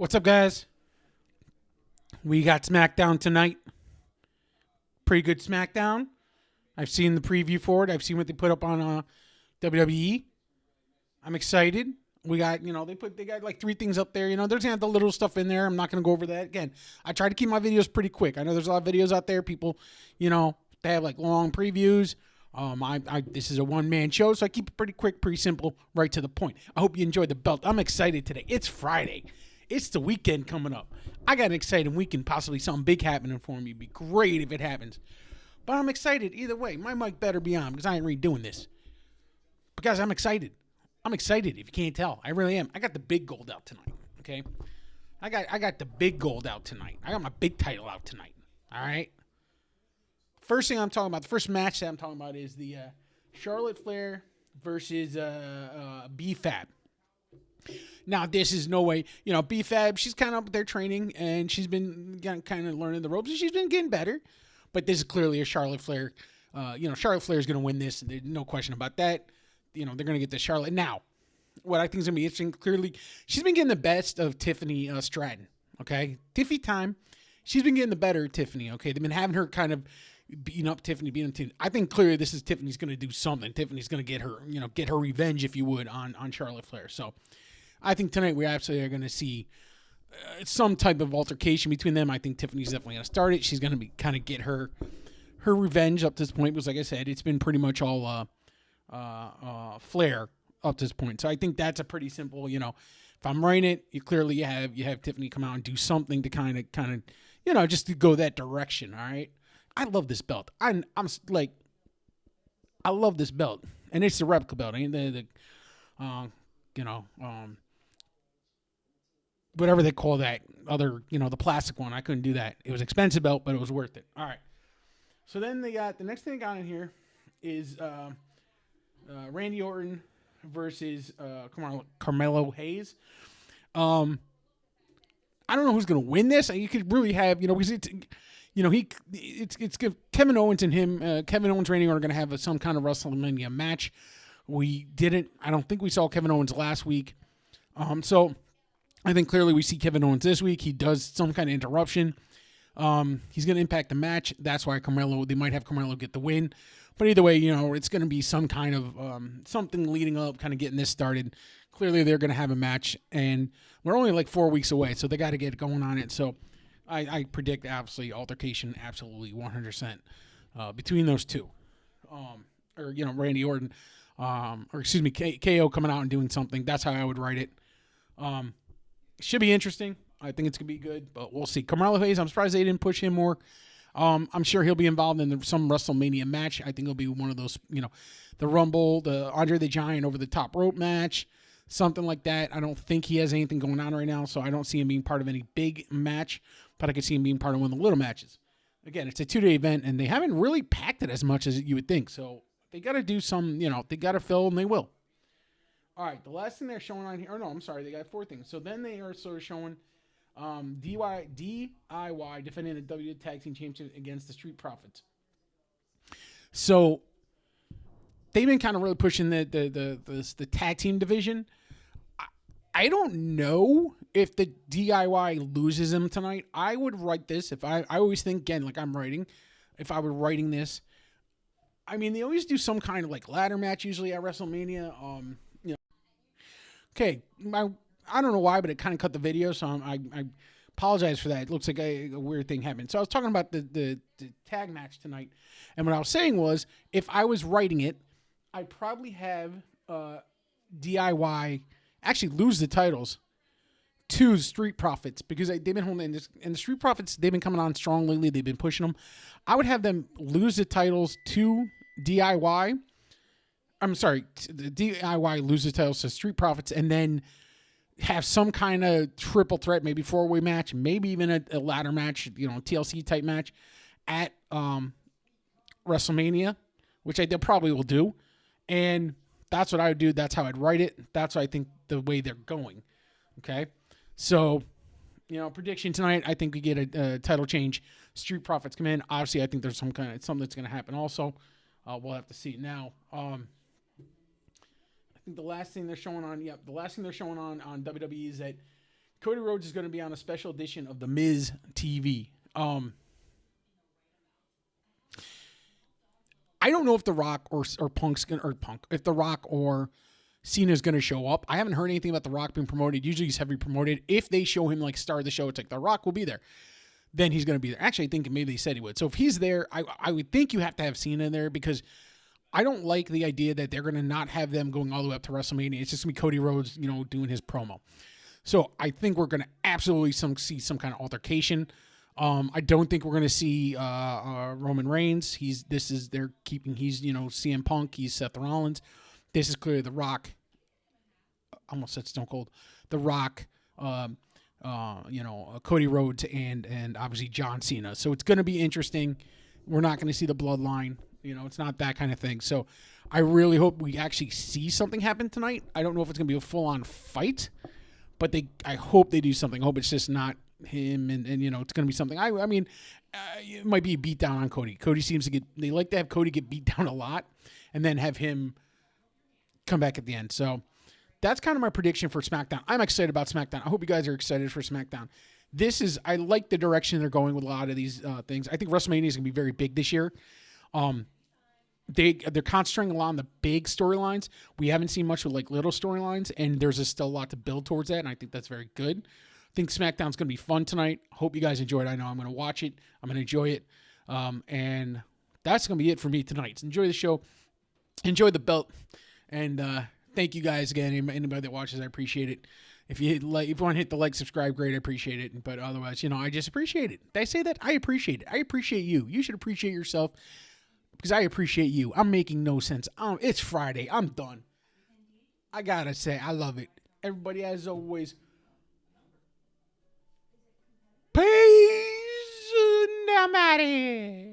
What's up, guys? We got Smackdown tonight. Pretty good Smackdown. I've seen the preview for it. I've seen what they put up on WWE. I'm excited. We got, they got like three things up there. There's gonna have the little stuff in there. I'm not gonna go over that again. I try to keep my videos pretty quick. I know there's a lot of videos out there. People, they have like long previews. This is a one-man show, so I keep it pretty quick, pretty simple, right to the point. I hope you enjoyed the belt. I'm excited today. It's Friday. It's the weekend coming up. I got an exciting weekend, possibly something big happening for me. It'd be great if it happens. But I'm excited either way. My mic better be on because I ain't redoing this. But guys, I'm excited. I'm excited if you can't tell. I really am. I got the big gold out tonight, okay? I got the big gold out tonight. I got my big title out tonight, all right? First thing I'm talking about, the first match that I'm talking about is the Charlotte Flair versus B-Fab. Now, this is no way, B-Fab, she's kind of up there training, and she's been kind of learning the ropes, and she's been getting better. But this is clearly a Charlotte Flair. Charlotte Flair is going to win this. There's no question about that. They're going to get the Charlotte. Now, what I think is going to be interesting, clearly, she's been getting the best of Tiffany Stratton, okay? Tiffy time. She's been getting the better of Tiffany, okay? They've been having her kind of beating up Tiffany. I think clearly this is Tiffany's going to do something. Tiffany's going to get her, get her revenge, if you would, on Charlotte Flair. So I think tonight we absolutely are going to see some type of altercation between them. I think Tiffany's definitely going to start it. She's going to be kind of get her revenge up to this point because, like I said, it's been pretty much all Flair up to this point. So I think that's a pretty simple, if I'm writing it, you clearly have Tiffany come out and do something to kind of, just to go that direction. All right. I love this belt. I love this belt, and it's the replica belt. Ain't whatever they call that other, the plastic one. I couldn't do that. It was an expensive belt, but it was worth it. All right. So then the next thing I got in here is Randy Orton versus Carmelo Hayes. I don't know who's going to win this. You could really have, because it's Kevin Owens and him. Kevin Owens, Randy Orton are going to have some kind of WrestleMania match. I don't think we saw Kevin Owens last week. So I think clearly we see Kevin Owens this week. He does some kind of interruption. He's going to impact the match. That's why they might have Carmelo get the win. But either way, it's going to be some kind of something leading up, kind of getting this started. Clearly they're going to have a match, and we're only like 4 weeks away, so they got to get going on it. So I predict, obviously, altercation absolutely 100% between those two. Randy Orton, KO coming out and doing something. That's how I would write it. Should be interesting. I think it's going to be good, but we'll see. Carmelo Hayes, I'm surprised they didn't push him more. I'm sure he'll be involved in some WrestleMania match. I think it'll be one of those, the Rumble, the Andre the Giant over the top rope match, something like that. I don't think he has anything going on right now, so I don't see him being part of any big match, but I could see him being part of one of the little matches. Again, it's a 2-day event, and they haven't really packed it as much as you would think, so they got to do some, they got to fill, and they will. All right, the last thing they're showing on here, they got 4 things. So then they are sort of showing DIY defending the WWE Tag Team Championship against the Street Profits. So they've been kind of really pushing the tag team division. I don't know if the DIY loses them tonight. I would write this if I always think, again, like I'm writing, if I were writing this. I mean, they always do some kind of like ladder match usually at WrestleMania. Okay, I don't know why, but it kind of cut the video, so I apologize for that. It looks like a weird thing happened. So I was talking about the tag match tonight, and what I was saying was, if I was writing it, I'd probably have DIY actually lose the titles to Street Profits because they've been holding this, and the Street Profits, they've been coming on strong lately. They've been pushing them. I would have them lose the titles to DIY. I'm sorry, the DIY lose the titles to Street Profits, and then have some kind of triple threat, maybe 4-way match, maybe even a ladder match, TLC type match at WrestleMania, which they probably will do. And that's what I would do. That's how I'd write it. That's what I think the way they're going. Okay. So, prediction tonight, I think we get a title change. Street Profits come in. Obviously, I think there's something that's going to happen also. We'll have to see now. think the last thing they're showing on WWE is that Cody Rhodes is going to be on a special edition of the Miz TV. I don't know if The Rock or Punk's gonna if The Rock or Cena's gonna show up. I haven't heard anything about The Rock being promoted. Usually he's heavily promoted. If they show him like star of the show, it's like The Rock will be there. Then he's gonna be there. Actually, I think maybe they said he would. So if he's there, I would think you have to have Cena in there because I don't like the idea that they're gonna not have them going all the way up to WrestleMania. It's just gonna be Cody Rhodes, doing his promo. So I think we're gonna absolutely see some kind of altercation. I don't think we're going to see Roman Reigns. They're keeping CM Punk. He's Seth Rollins. This is clearly The Rock. Almost said Stone Cold. The Rock. Cody Rhodes and obviously John Cena. So it's going to be interesting. We're not going to see the bloodline. It's not that kind of thing. So I really hope we actually see something happen tonight. I don't know if it's going to be a full-on fight, but I hope they do something. I hope it's just not him and it's going to be something. I mean, it might be a beat down on Cody. Cody seems to they like to have Cody get beat down a lot and then have him come back at the end. So that's kind of my prediction for SmackDown. I'm excited about SmackDown. I hope you guys are excited for SmackDown. I like the direction they're going with a lot of these things. I think WrestleMania is going to be very big this year. They're concentrating a lot on the big storylines. We haven't seen much with like little storylines, and there's still a lot to build towards that, and I think that's very good. I think SmackDown's going to be fun tonight. Hope you guys enjoy it. I know I'm going to watch it. I'm going to enjoy it. And that's going to be it for me tonight. So enjoy the show. Enjoy the belt. And thank you guys again. Anybody that watches, I appreciate it. If you want to hit the like, subscribe, great. I appreciate it. But otherwise, I just appreciate it. Did I say that? I appreciate it. I appreciate you. You should appreciate yourself because I appreciate you. I'm making no sense. It's Friday. I'm done. I got to say, I love it. Everybody, as always, peace. Nobody.